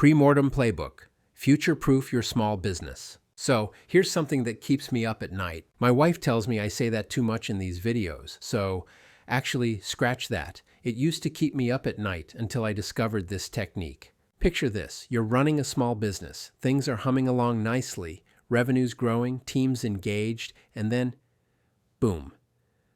Pre-mortem playbook. Future-proof your small business. So, here's something that keeps me up at night. My wife tells me I say that too much in these videos, so actually, scratch that. It used to keep me up at night until I discovered this technique. Picture this, you're running a small business, things are humming along nicely, revenue's growing, teams engaged, and then, boom,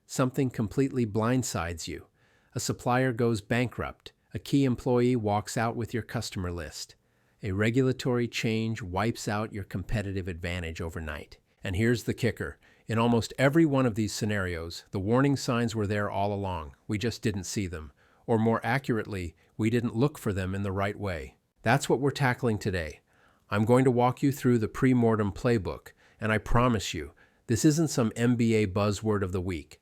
something completely blindsides you. A supplier goes bankrupt, a key employee walks out with your customer list. A regulatory change wipes out your competitive advantage overnight. And here's the kicker. In almost every one of these scenarios, the warning signs were there all along. We just didn't see them. Or more accurately, we didn't look for them in the right way. That's what we're tackling today. I'm going to walk you through the pre-mortem playbook, and I promise you, this isn't some MBA buzzword of the week.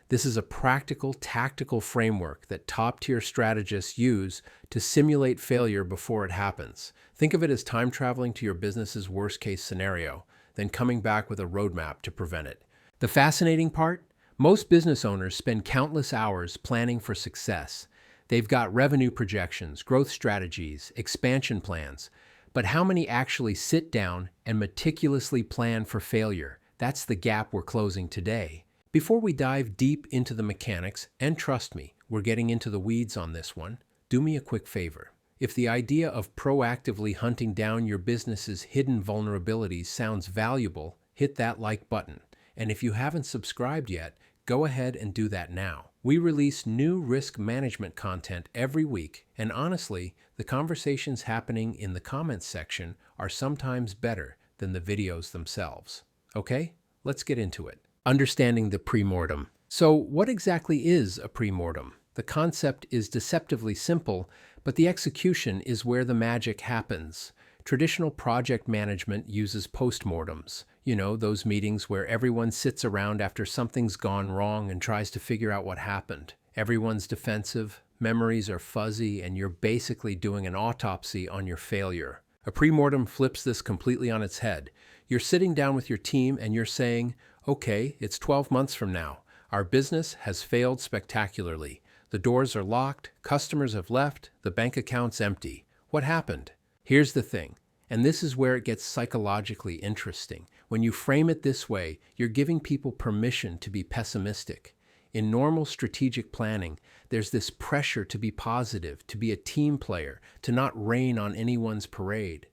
This is a practical, tactical framework that top-tier strategists use to simulate failure before it happens. Think of it as time traveling to your business's worst-case scenario, then coming back with a roadmap to prevent it. The fascinating part? Most business owners spend countless hours planning for success. They've got revenue projections, growth strategies, expansion plans. But how many actually sit down and meticulously plan for failure? That's the gap we're closing today. Before we dive deep into the mechanics, and trust me, we're getting into the weeds on this one, do me a quick favor. If the idea of proactively hunting down your business's hidden vulnerabilities sounds valuable, hit that like button. And if you haven't subscribed yet, go ahead and do that now. We release new risk management content every week, and honestly, the conversations happening in the comments section are sometimes better than the videos themselves. Okay, let's get into it. Understanding the pre-mortem. So what exactly is a pre-mortem? The concept is deceptively simple, but the execution is where the magic happens. Traditional project management uses post-mortems. You know, those meetings where everyone sits around after something's gone wrong and tries to figure out what happened. Everyone's defensive, memories are fuzzy, and you're basically doing an autopsy on your failure. A pre-mortem flips this completely on its head. You're sitting down with your team and you're saying, okay, it's 12 months from now. Our business has failed spectacularly. The doors are locked, customers have left, the bank account's empty. What happened? Here's the thing, and this is where it gets psychologically interesting. When you frame it this way, you're giving people permission to be pessimistic. In normal strategic planning, there's this pressure to be positive, to be a team player, to not rain on anyone's parade.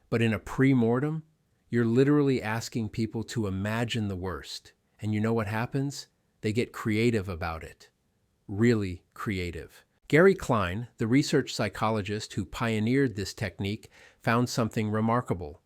But in a pre-mortem, you're literally asking people to imagine the worst. And you know what happens? They get creative about it. Really creative. Gary Klein, the research psychologist who pioneered this technique, found something remarkable.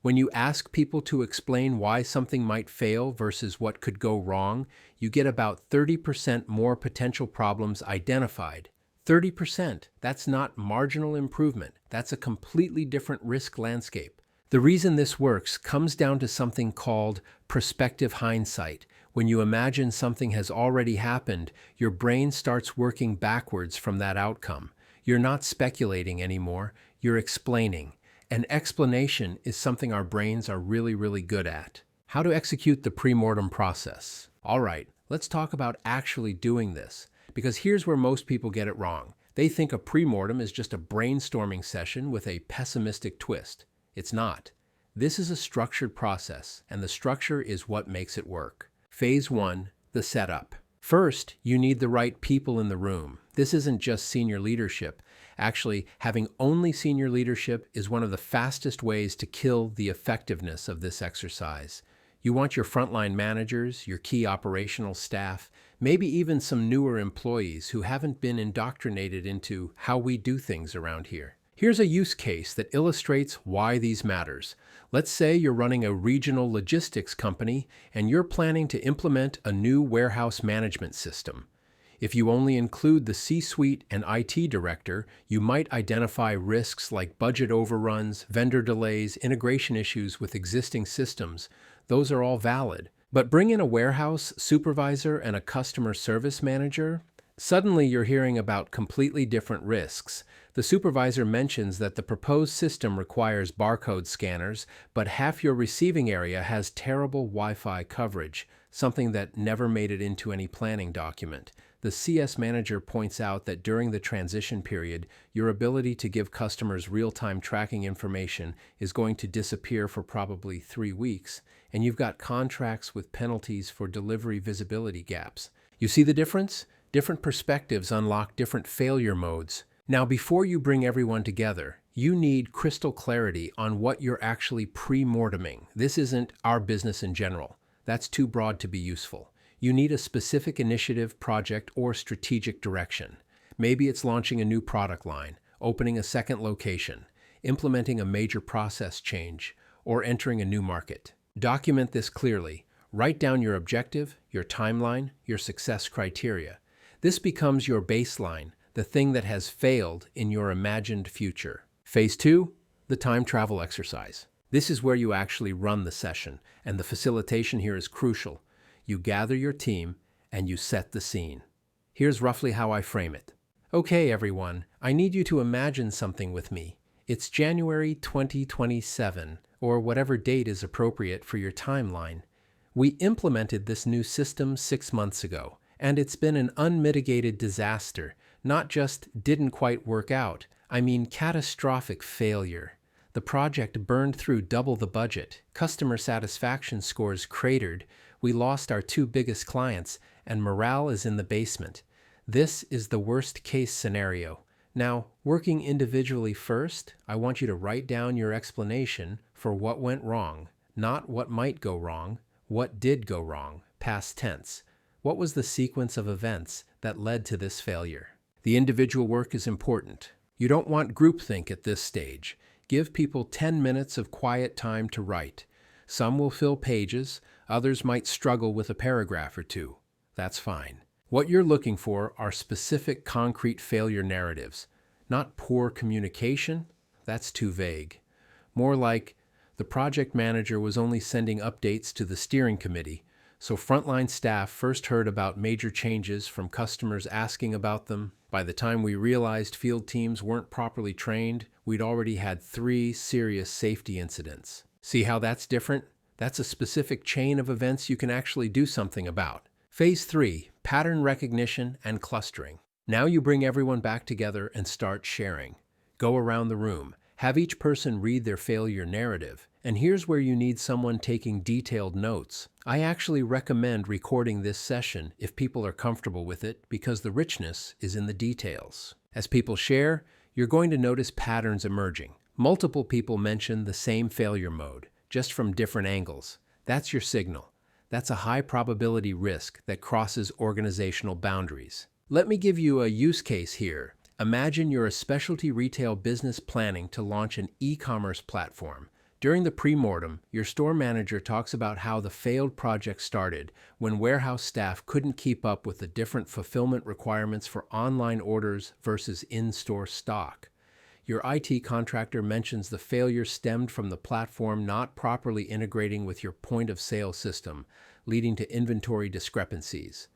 When you ask people to explain why something might fail versus what could go wrong, you get about 30% more potential problems identified. 30%. That's not marginal improvement. That's a completely different risk landscape. The reason this works comes down to something called prospective hindsight. When you imagine something has already happened, your brain starts working backwards from that outcome. You're not speculating anymore, you're explaining. And explanation is something our brains are really good at. How to execute the pre-mortem process. All right, let's talk about actually doing this, because here's where most people get it wrong. They think a pre-mortem is just a brainstorming session with a pessimistic twist. It's not. This is a structured process, and the structure is what makes it work. Phase 1, the setup. First, you need the right people in the room. This isn't just senior leadership. Actually, having only senior leadership is one of the fastest ways to kill the effectiveness of this exercise. You want your frontline managers, your key operational staff, maybe even some newer employees who haven't been indoctrinated into how we do things around here. Here's a use case that illustrates why these matters. Let's say you're running a regional logistics company and you're planning to implement a new warehouse management system. If you only include the C-suite and IT director, you might identify risks like budget overruns, vendor delays, integration issues with existing systems. Those are all valid. But bring in a warehouse supervisor and a customer service manager. Suddenly you're hearing about completely different risks. The supervisor mentions that the proposed system requires barcode scanners, but half your receiving area has terrible Wi-Fi coverage, something that never made it into any planning document. The CS manager points out that during the transition period, your ability to give customers real-time tracking information is going to disappear for probably 3 weeks, and you've got contracts with penalties for delivery visibility gaps. You see the difference? Different perspectives unlock different failure modes. Now, before you bring everyone together, you need crystal clarity on what you're actually pre-morteming. This isn't our business in general. That's too broad to be useful. You need a specific initiative, project, or strategic direction. Maybe it's launching a new product line, opening a second location, implementing a major process change, or entering a new market. Document this clearly. Write down your objective, your timeline, your success criteria. This becomes your baseline, the thing that has failed in your imagined future. Phase 2, the time travel exercise. This is where you actually run the session, and the facilitation here is crucial. You gather your team, and you set the scene. Here's roughly how I frame it. Okay, everyone, I need you to imagine something with me. It's January 2027, or whatever date is appropriate for your timeline. We implemented this new system 6 months ago, and it's been an unmitigated disaster. Not just didn't quite work out, I mean catastrophic failure. The project burned through double the budget, customer satisfaction scores cratered, we lost our 2 biggest clients, and morale is in the basement. This is the worst case scenario. Now, working individually first, I want you to write down your explanation for what went wrong, not what might go wrong, what did go wrong, past tense. What was the sequence of events that led to this failure? The individual work is important. You don't want groupthink at this stage. Give people 10 minutes of quiet time to write. Some will fill pages, others might struggle with a paragraph or 2. That's fine. What you're looking for are specific, concrete failure narratives. Not poor communication, that's too vague. More like, the project manager was only sending updates to the steering committee, so frontline staff first heard about major changes from customers asking about them. By the time we realized field teams weren't properly trained, we'd already had 3 serious safety incidents. See how that's different? That's a specific chain of events you can actually do something about. Phase 3, pattern recognition and clustering. Now you bring everyone back together and start sharing. Go around the room. Have each person read their failure narrative. And here's where you need someone taking detailed notes. I actually recommend recording this session if people are comfortable with it because the richness is in the details. As people share, you're going to notice patterns emerging. Multiple people mention the same failure mode, just from different angles. That's your signal. That's a high probability risk that crosses organizational boundaries. Let me give you a use case here. Imagine you're a specialty retail business planning to launch an e-commerce platform. During the pre-mortem, your store manager talks about how the failed project started when warehouse staff couldn't keep up with the different fulfillment requirements for online orders versus in-store stock. Your IT contractor mentions the failure stemmed from the platform not properly integrating with your point-of-sale system, leading to inventory discrepancies.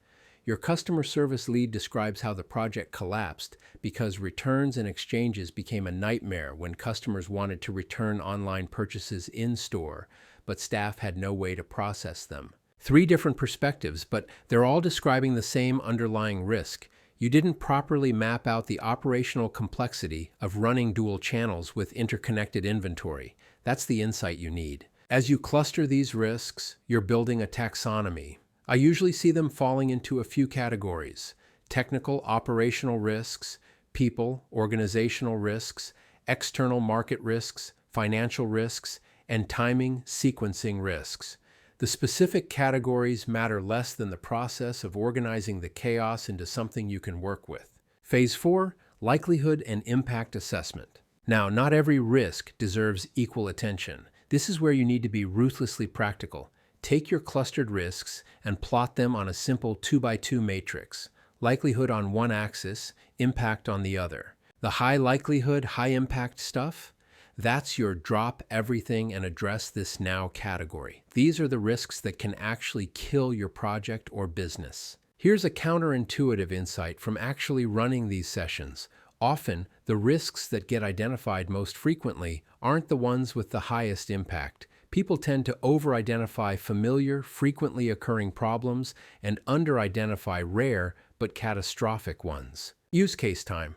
Your customer service lead describes how the project collapsed because returns and exchanges became a nightmare when customers wanted to return online purchases in-store, but staff had no way to process them. 3 different perspectives, but they're all describing the same underlying risk. You didn't properly map out the operational complexity of running dual channels with interconnected inventory. That's the insight you need. As you cluster these risks, you're building a taxonomy. I usually see them falling into a few categories: technical operational risks, people, organizational risks, external market risks, financial risks, and timing, sequencing risks. The specific categories matter less than the process of organizing the chaos into something you can work with. Phase 4, likelihood and impact assessment. Now, not every risk deserves equal attention. This is where you need to be ruthlessly practical. Take your clustered risks and plot them on a simple 2x2 matrix. Likelihood on one axis, impact on the other. The high likelihood, high impact stuff? That's your drop everything and address this now category. These are the risks that can actually kill your project or business. Here's a counterintuitive insight from actually running these sessions. Often, the risks that get identified most frequently aren't the ones with the highest impact. People tend to over-identify familiar, frequently occurring problems and under-identify rare, but catastrophic ones. Use case time.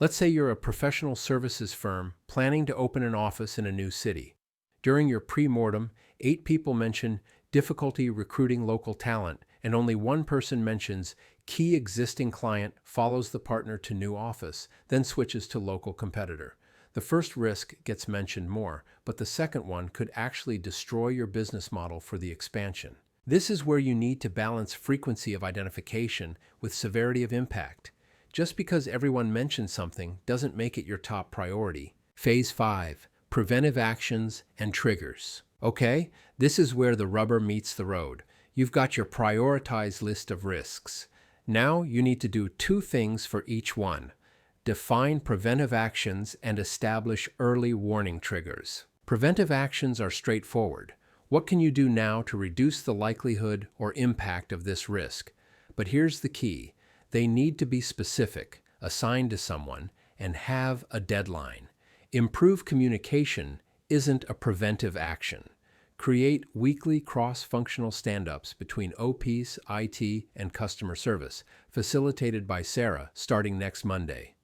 Let's say you're a professional services firm planning to open an office in a new city. During your pre-mortem, 8 people mention difficulty recruiting local talent, and only one person mentions key existing client follows the partner to new office, then switches to local competitor. The first risk gets mentioned more, but the second one could actually destroy your business model for the expansion. This is where you need to balance frequency of identification with severity of impact. Just because everyone mentions something doesn't make it your top priority. Phase 5. Preventive actions and triggers. Okay, this is where the rubber meets the road. You've got your prioritized list of risks. Now you need to do 2 things for each one. Define preventive actions and establish early warning triggers. Preventive actions are straightforward. What can you do now to reduce the likelihood or impact of this risk? But here's the key. They need to be specific, assigned to someone, and have a deadline. Improved communication isn't a preventive action. Create weekly cross-functional stand-ups between OPs, IT, and customer service, facilitated by Sarah, starting next Monday.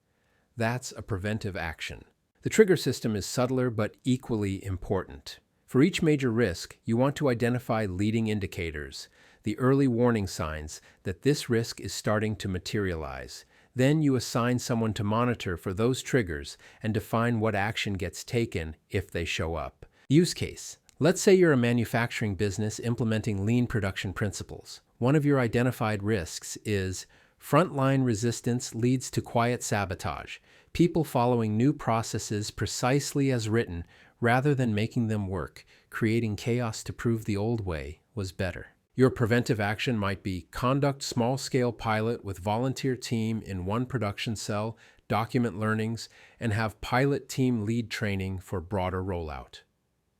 That's a preventive action. The trigger system is subtler but equally important. For each major risk, you want to identify leading indicators, the early warning signs that this risk is starting to materialize. Then you assign someone to monitor for those triggers and define what action gets taken if they show up. Use case. Let's say you're a manufacturing business implementing lean production principles. One of your identified risks is frontline resistance leads to quiet sabotage, people following new processes precisely as written rather than making them work, creating chaos to prove the old way was better. Your preventive action might be conduct small-scale pilot with volunteer team in one production cell, document learnings, and have pilot team lead training for broader rollout.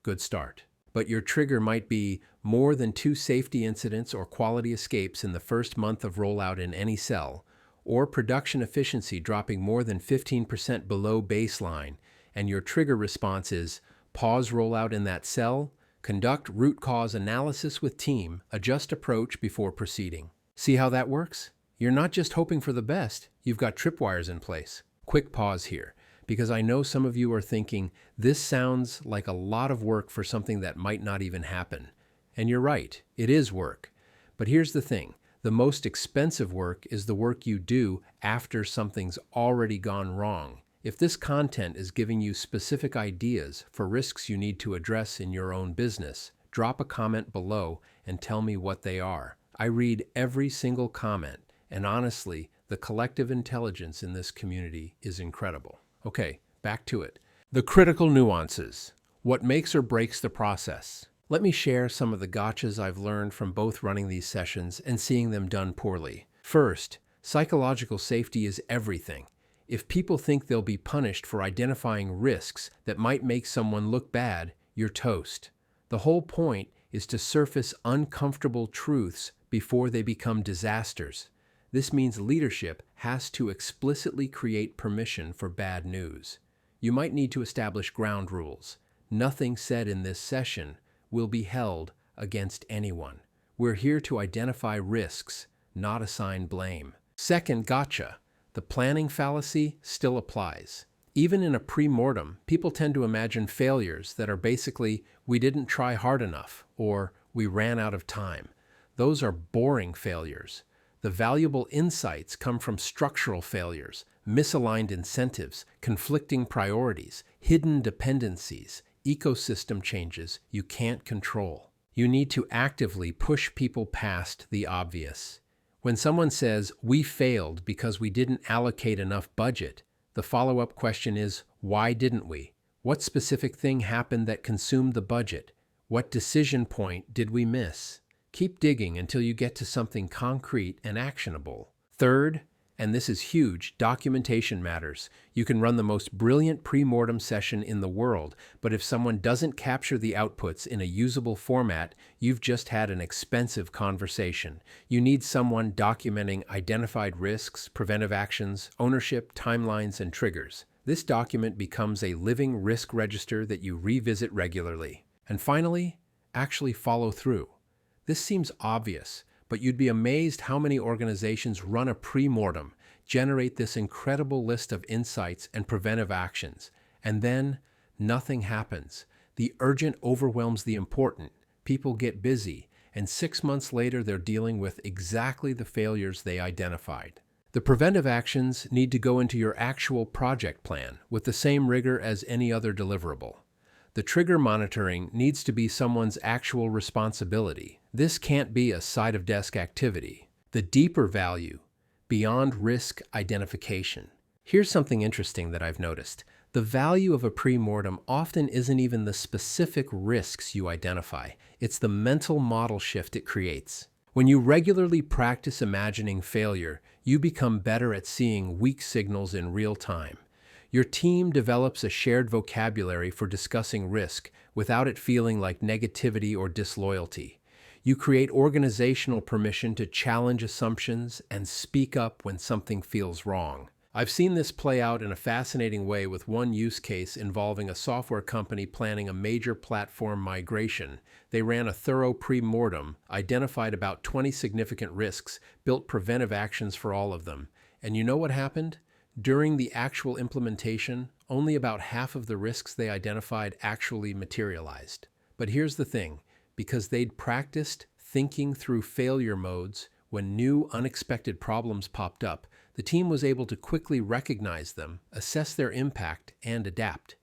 Good start. But your trigger might be more than 2 safety incidents or quality escapes in the first month of rollout in any cell, or production efficiency dropping more than 15% below baseline, and your trigger response is pause rollout in that cell, conduct root cause analysis with team, adjust approach before proceeding. See how that works? You're not just hoping for the best, you've got tripwires in place. Quick pause here, because I know some of you are thinking, this sounds like a lot of work for something that might not even happen. And you're right, it is work. But here's the thing, the most expensive work is the work you do after something's already gone wrong. If this content is giving you specific ideas for risks you need to address in your own business, drop a comment below and tell me what they are. I read every single comment, and honestly, the collective intelligence in this community is incredible. Okay, back to it. The critical nuances. What makes or breaks the process? Let me share some of the gotchas I've learned from both running these sessions and seeing them done poorly. First, psychological safety is everything. If people think they'll be punished for identifying risks that might make someone look bad, you're toast. The whole point is to surface uncomfortable truths before they become disasters. This means leadership has to explicitly create permission for bad news. You might need to establish ground rules. Nothing said in this session will be held against anyone. We're here to identify risks, not assign blame. Second gotcha. The planning fallacy still applies. Even in a pre-mortem, people tend to imagine failures that are basically, we didn't try hard enough, or we ran out of time. Those are boring failures. The valuable insights come from structural failures, misaligned incentives, conflicting priorities, hidden dependencies, ecosystem changes you can't control. You need to actively push people past the obvious. When someone says, we failed because we didn't allocate enough budget, the follow-up question is, why didn't we? What specific thing happened that consumed the budget? What decision point did we miss? Keep digging until you get to something concrete and actionable. Third, and this is huge, documentation matters. You can run the most brilliant pre-mortem session in the world, but if someone doesn't capture the outputs in a usable format, you've just had an expensive conversation. You need someone documenting identified risks, preventive actions, ownership, timelines, and triggers. This document becomes a living risk register that you revisit regularly. And finally, actually follow through. This seems obvious, but you'd be amazed how many organizations run a pre-mortem, generate this incredible list of insights and preventive actions, and then nothing happens. The urgent overwhelms the important. People get busy, and 6 months later they're dealing with exactly the failures they identified. The preventive actions need to go into your actual project plan with the same rigor as any other deliverable. The trigger monitoring needs to be someone's actual responsibility. This can't be a side-of-desk activity. The deeper value, beyond risk identification. Here's something interesting that I've noticed. The value of a pre-mortem often isn't even the specific risks you identify. It's the mental model shift it creates. When you regularly practice imagining failure, you become better at seeing weak signals in real time. Your team develops a shared vocabulary for discussing risk without it feeling like negativity or disloyalty. You create organizational permission to challenge assumptions and speak up when something feels wrong. I've seen this play out in a fascinating way with one use case involving a software company planning a major platform migration. They ran a thorough pre-mortem, identified about 20 significant risks, built preventive actions for all of them. And you know what happened? During the actual implementation, only about half of the risks they identified actually materialized. But here's the thing, because they'd practiced thinking through failure modes when new unexpected problems popped up, the team was able to quickly recognize them, assess their impact, and adapt.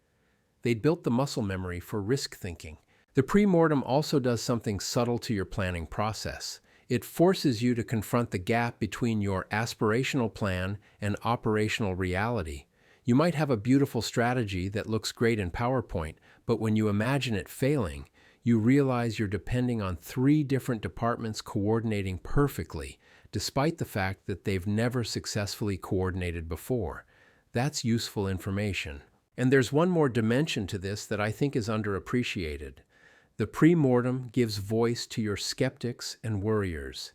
They'd built the muscle memory for risk thinking. The pre-mortem also does something subtle to your planning process. It forces you to confront the gap between your aspirational plan and operational reality. You might have a beautiful strategy that looks great in PowerPoint, but when you imagine it failing, you realize you're depending on 3 different departments coordinating perfectly, despite the fact that they've never successfully coordinated before. That's useful information. And there's one more dimension to this that I think is underappreciated. The pre-mortem gives voice to your skeptics and worriers.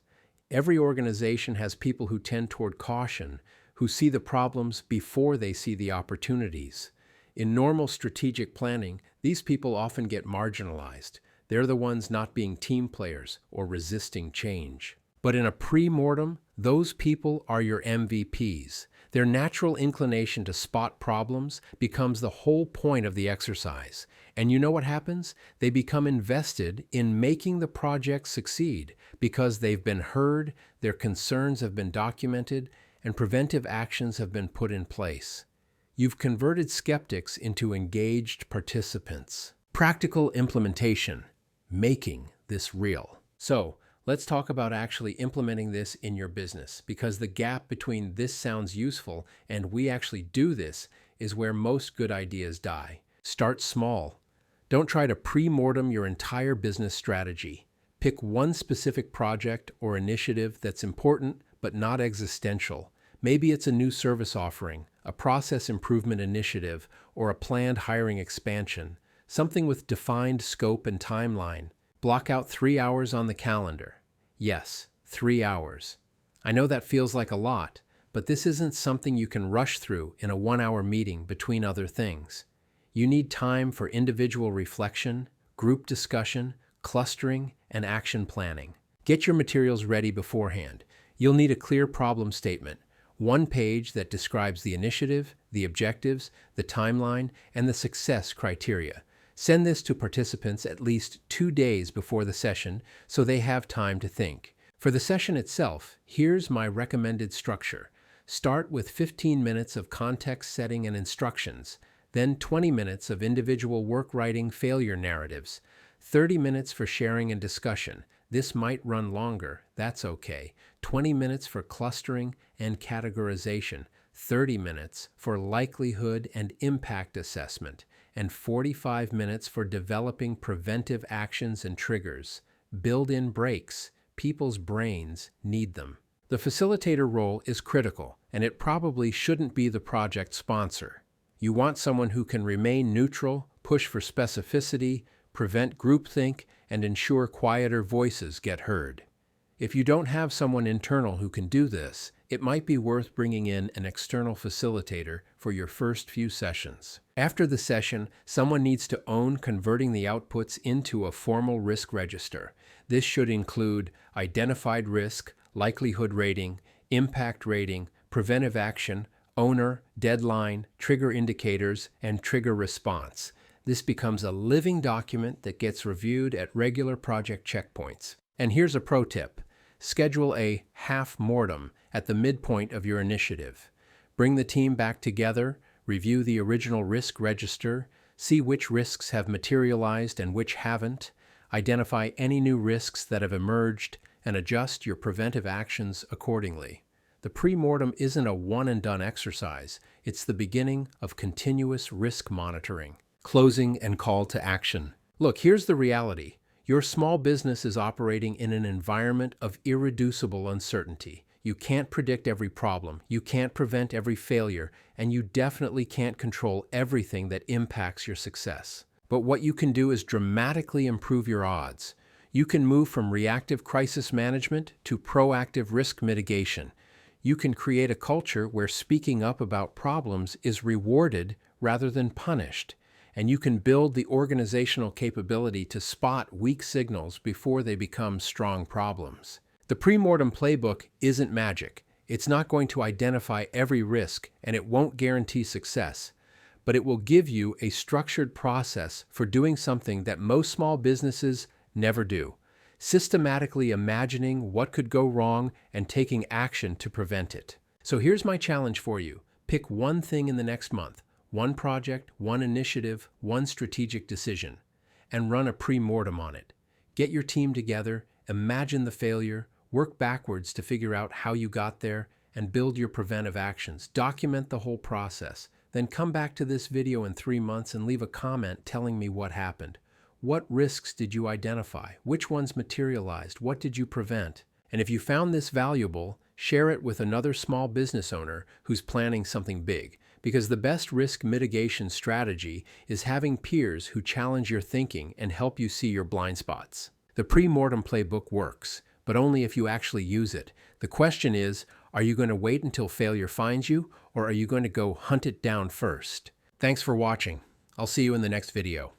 Every organization has people who tend toward caution, who see the problems before they see the opportunities. In normal strategic planning, these people often get marginalized. They're the ones not being team players or resisting change. But in a pre-mortem, those people are your MVPs. Their natural inclination to spot problems becomes the whole point of the exercise. And you know what happens? They become invested in making the project succeed because they've been heard, their concerns have been documented, and preventive actions have been put in place. You've converted skeptics into engaged participants. Practical implementation, making this real. So, let's talk about actually implementing this in your business, because the gap between this sounds useful and we actually do this is where most good ideas die. Start small. Don't try to pre-mortem your entire business strategy. Pick one specific project or initiative that's important but not existential. Maybe it's a new service offering, a process improvement initiative, or a planned hiring expansion. Something with defined scope and timeline. Block out 3 hours on the calendar. Yes, 3 hours. I know that feels like a lot, but this isn't something you can rush through in a 1-hour meeting between other things. You need time for individual reflection, group discussion, clustering, and action planning. Get your materials ready beforehand. You'll need a clear problem statement, one page that describes the initiative, the objectives, the timeline, and the success criteria. Send this to participants at least 2 days before the session so they have time to think. For the session itself, here's my recommended structure. Start with 15 minutes of context setting and instructions, then 20 minutes of individual work writing failure narratives, 30 minutes for sharing and discussion. This might run longer, that's okay. 20 minutes for clustering and categorization, 30 minutes for likelihood and impact assessment, and 45 minutes for developing preventive actions and triggers. Build in breaks. People's brains need them. The facilitator role is critical, and it probably shouldn't be the project sponsor. You want someone who can remain neutral, push for specificity, prevent groupthink, and ensure quieter voices get heard. If you don't have someone internal who can do this, it might be worth bringing in an external facilitator for your first few sessions. After the session, someone needs to own converting the outputs into a formal risk register. This should include identified risk, likelihood rating, impact rating, preventive action, owner, deadline, trigger indicators, and trigger response. This becomes a living document that gets reviewed at regular project checkpoints. And here's a pro tip. Schedule a half-mortem at the midpoint of your initiative. Bring the team back together, review the original risk register, see which risks have materialized and which haven't, identify any new risks that have emerged, and adjust your preventive actions accordingly. The pre-mortem isn't a one-and-done exercise. It's the beginning of continuous risk monitoring. Closing and call to action. Look, here's the reality. Your small business is operating in an environment of irreducible uncertainty. You can't predict every problem, you can't prevent every failure, and you definitely can't control everything that impacts your success. But what you can do is dramatically improve your odds. You can move from reactive crisis management to proactive risk mitigation. You can create a culture where speaking up about problems is rewarded rather than punished. And you can build the organizational capability to spot weak signals before they become strong problems. The pre-mortem playbook isn't magic. It's not going to identify every risk, and it won't guarantee success. But it will give you a structured process for doing something that most small businesses never do. Systematically imagining what could go wrong and taking action to prevent it. So here's my challenge for you. Pick one thing in the next month. One project, one initiative, one strategic decision, and run a pre-mortem on it. Get your team together, imagine the failure, work backwards to figure out how you got there, and build your preventive actions. Document the whole process. Then come back to this video in 3 months and leave a comment telling me what happened. What risks did you identify? Which ones materialized? What did you prevent? And if you found this valuable, share it with another small business owner who's planning something big. Because the best risk mitigation strategy is having peers who challenge your thinking and help you see your blind spots. The pre-mortem playbook works, but only if you actually use it. The question is, are you going to wait until failure finds you, or are you going to go hunt it down first? Thanks for watching. I'll see you in the next video.